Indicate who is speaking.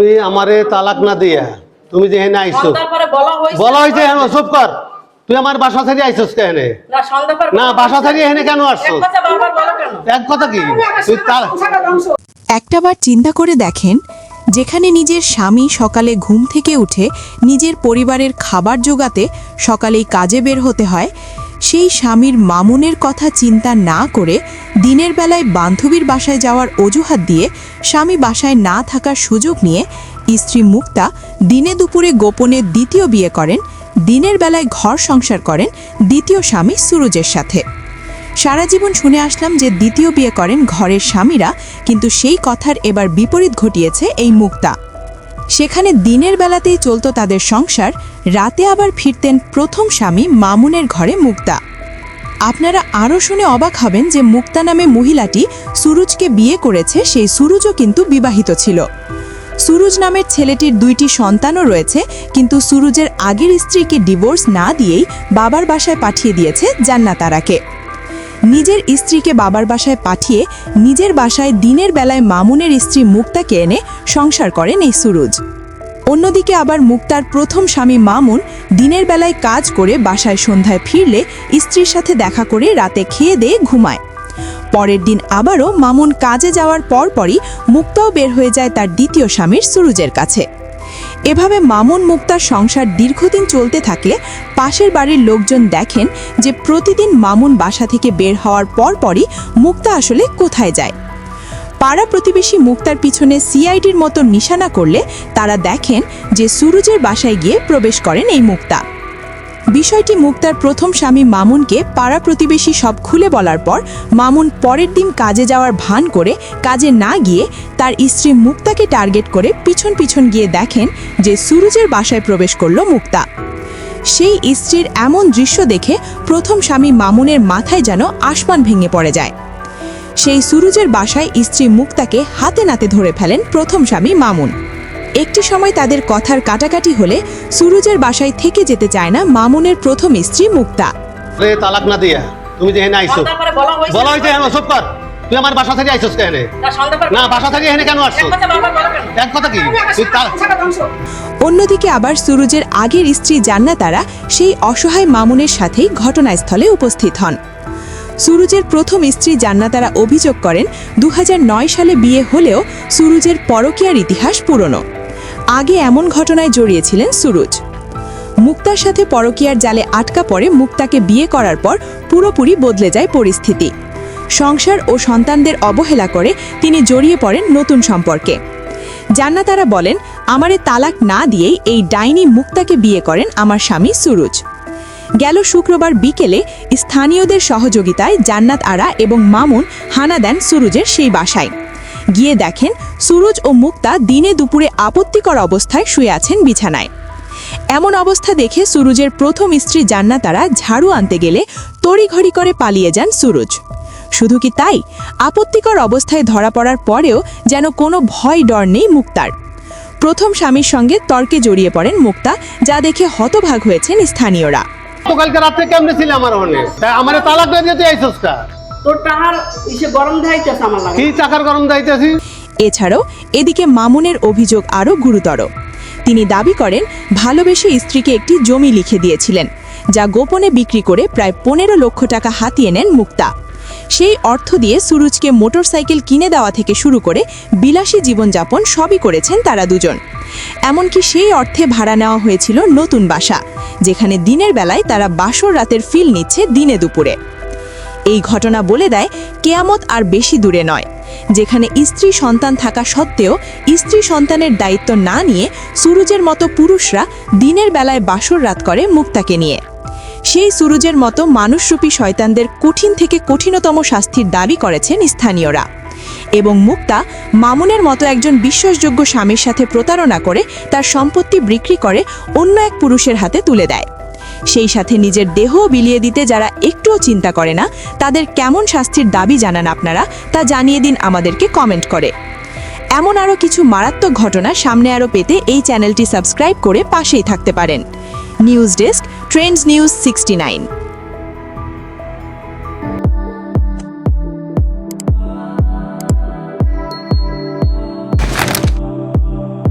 Speaker 1: তুমি আমারে তালাক না দিয়া তুমি যে এখানে আইছো বলা হয়েছে চুপ কর। তুই আমার বাসা থেকে আইছস কেন? না বাসা থেকে এখানে কেন আসছো? এক কথা কি তুই
Speaker 2: একটাবার চিন্তা করে দেখেন, যেখানে নিজের স্বামী সকালে ঘুম থেকে উঠে নিজের পরিবারের খাবার জোগাতে সকালেই কাজে বের হতে হয়, সেই স্বামীর মামুনের কথা চিন্তা না করে দিনের বেলায় বান্ধবীর বাসায় যাওয়ার অজুহাত দিয়ে স্বামী বাসায় না থাকার সুযোগ নিয়ে স্ত্রী মুক্তা দিনে দুপুরে গোপনে দ্বিতীয় বিয়ে করেন, দিনের বেলায় ঘর সংসার করেন দ্বিতীয় স্বামী সুরুজের সাথে। সারা জীবন শুনে আসলাম যে দ্বিতীয় বিয়ে করেন ঘরের স্বামীরা, কিন্তু সেই কথার এবার বিপরীত ঘটিয়েছে এই মুক্তা। সেখানে দিনের বেলাতেই চলত তাদের সংসার, রাতে আবার ফিরতেন প্রথম স্বামী মামুনের ঘরে মুক্তা। আপনারা আরও শুনে অবাক হবেন যে মুক্তা নামে মহিলাটি সুরুজকে বিয়ে করেছে, সেই সুরুজও কিন্তু বিবাহিত ছিল। সুরুজ নামের ছেলেটির 2টি সন্তানও রয়েছে, কিন্তু সুরুজের আগের স্ত্রীকে ডিভোর্স না দিয়েই বাবার বাসায় পাঠিয়ে দিয়েছে জান্নাতারাকে। নিজের স্ত্রীকে বাবার বাসায় পাঠিয়ে নিজের বাসায় দিনের বেলায় মামুনের স্ত্রী মুক্তাকে এনে সংসার করেন এই সুরুজ। অন্যদিকে আবার মুক্তার প্রথম স্বামী মামুন দিনের বেলায় কাজ করে বাসায় সন্ধ্যায় ফিরলে স্ত্রীর সাথে দেখা করে রাতে খেয়ে দিয়ে ঘুমায়। পরের দিন আবারও মামুন কাজে যাওয়ার পরপরই মুক্তাও বের হয়ে যায় তার দ্বিতীয় স্বামীর সুরুজের কাছে। এভাবে মামুন মুক্তার সংসার দীর্ঘদিন চলতে থাকলে পাশের বাড়ির লোকজন দেখেন যে প্রতিদিন মামুন বাসা থেকে বের হওয়ার পরপরই মুক্তা আসলে কোথায় যায়। পাড়া প্রতিবেশী মুক্তার পিছনে সিআইডির মতো নিশানা করলে তারা দেখেন যে সুরুজের বাসায় গিয়ে প্রবেশ করেন এই মুক্তা। বিষয়টি মুক্তার প্রথম স্বামী মামুনকে পাড়া প্রতিবেশী সব খুলে বলার পর মামুন পরের দিন কাজে যাওয়ার ভান করে কাজে না গিয়ে তার স্ত্রী মুক্তাকে টার্গেট করে পিছন পিছন গিয়ে দেখেন যে সুরুজের বাসায় প্রবেশ করল মুক্তা। সেই স্ত্রীর এমন দৃশ্য দেখে প্রথম স্বামী মামুনের মাথায় যেন আসমান ভেঙে পড়ে যায়। সেই সুরুজের বাসায় স্ত্রী মুক্তাকে হাতে নাতে ধরে ফেলেন প্রথম স্বামী মামুন। একটি সময় তাদের কথার কাটাকাটি হলে সুরুজের বাসায় থেকে যেতে চায় না মামুনের প্রথম স্ত্রী মুক্তা।
Speaker 1: তালাক না দিয়া তুমি যে এখানে আইছো বলা হয়েছে চুপ কর। তুই আমার বাসা থেকে আইছস কেন? না বাসা থেকে এখানে কেন আসছো? এক কথা কি তুই
Speaker 2: অন্যদিকে আবার সুরুজের আগের স্ত্রী জান্নাতারা সেই অসহায় মামুনের সাথেই ঘটনাস্থলে উপস্থিত হন। সুরুজের প্রথম স্ত্রী জান্নাতারা অভিযোগ করেন 2009 সালে বিয়ে হলেও সুরুজের পরকীয়ার ইতিহাস পুরনো। আগে এমন ঘটনায় জড়িয়েছিলেন সুরুজ। মুক্তার সাথে পরকীয়ার জালে আটকা পড়ে মুক্তাকে বিয়ে করার পর পুরোপুরি বদলে যায় পরিস্থিতি। সংসার ও সন্তানদের অবহেলা করে তিনি জড়িয়ে পড়েন নতুন সম্পর্কে। জান্নাতারা বলেন, আমারে তালাক না দিয়েই এই ডাইনি মুক্তাকে বিয়ে করেন আমার স্বামী সুরুজ। গেল শুক্রবার বিকেলে স্থানীয়দের সহযোগিতায় জান্নাত আরা এবং মামুন হানা দেন সুরুজের সেই বাসায়। গিয়ে দেখেন সুরুজ ও মুক্তা দিনে দুপুরে আপত্তিকর অবস্থায় শুয়ে আছেন বিছানায়। এমন অবস্থা দেখে সুরুজের প্রথম স্ত্রী জান্নাতারা ঝাড়ু আনতে গেলে তড়িঘড়ি করে পালিয়ে যান সুরুজ। শুধু কি তাই, আপত্তিকর অবস্থায় ধরা পড়ার পরেও যেন কোনো ভয় ডর নেই মুক্তার। প্রথম স্বামীর সঙ্গে তর্কে জড়িয়ে পড়েন মুক্তা, যা দেখে হতভাগ হয়েছেন স্থানীয়রা।
Speaker 1: কালকে রাতে কেমনে ছিল আমার মনে? আমারে তালাক না দিয়ে আইছস কা?
Speaker 3: তোর টাকার ইসে গরম দাইতেছ আমার লাগা।
Speaker 1: কি টাকার গরম দাইতেছি?
Speaker 2: এছাড়াও এদিকে মামুনের অভিযোগ আরও গুরুতর। তিনি দাবি করেন ভালোবেসে স্ত্রীকে একটি জমি লিখে দিয়েছিলেন, যা গোপনে বিক্রি করে প্রায় 15 লক্ষ টাকা হাতিয়ে নেন মুক্তা। সেই অর্থ দিয়ে সুরুজকে মোটরসাইকেল কিনে দেওয়া থেকে শুরু করে বিলাসী জীবনযাপন সবই করেছেন তারা দুজন। এমনকি সেই অর্থে ভাড়া নেওয়া হয়েছিল নতুন বাসা, যেখানে দিনের বেলায় তারা বাসর রাতের ফিল নিচ্ছে দিনে দুপুরে। এই ঘটনা বলে দেয় কেয়ামত আর বেশি দূরে নয়, যেখানে স্ত্রী সন্তান থাকা সত্ত্বেও স্ত্রী সন্তানের দায়িত্ব না নিয়ে সুরুজের মতো পুরুষরা দিনের বেলায় বাসর রাত করে মুক্তাকে নিয়ে। সেই সুরুজের মতো মানুষরূপী শয়তানদের কঠিন থেকে কঠিনতম শাস্তির দাবি করেছেন স্থানীয়রা। এবং মুক্তা মামুনের মতো একজন বিশ্বাসযোগ্য স্বামীর সাথে প্রতারণা করে তার সম্পত্তি বিক্রি করে অন্য এক পুরুষের হাতে তুলে দেয়। সেই সাথে নিজের দেহও বিলিয়ে দিতে যারা একটুও চিন্তা করে না, তাদের কেমন শাস্তির দাবি জানান আপনারা, তা জানিয়ে দিন আমাদেরকে কমেন্ট করে। এমন আরও কিছু মারাত্মক ঘটনা সামনে আরও পেতে এই চ্যানেলটি সাবস্ক্রাইব করে পাশেই থাকতে পারেন। News desk, Trends news 69।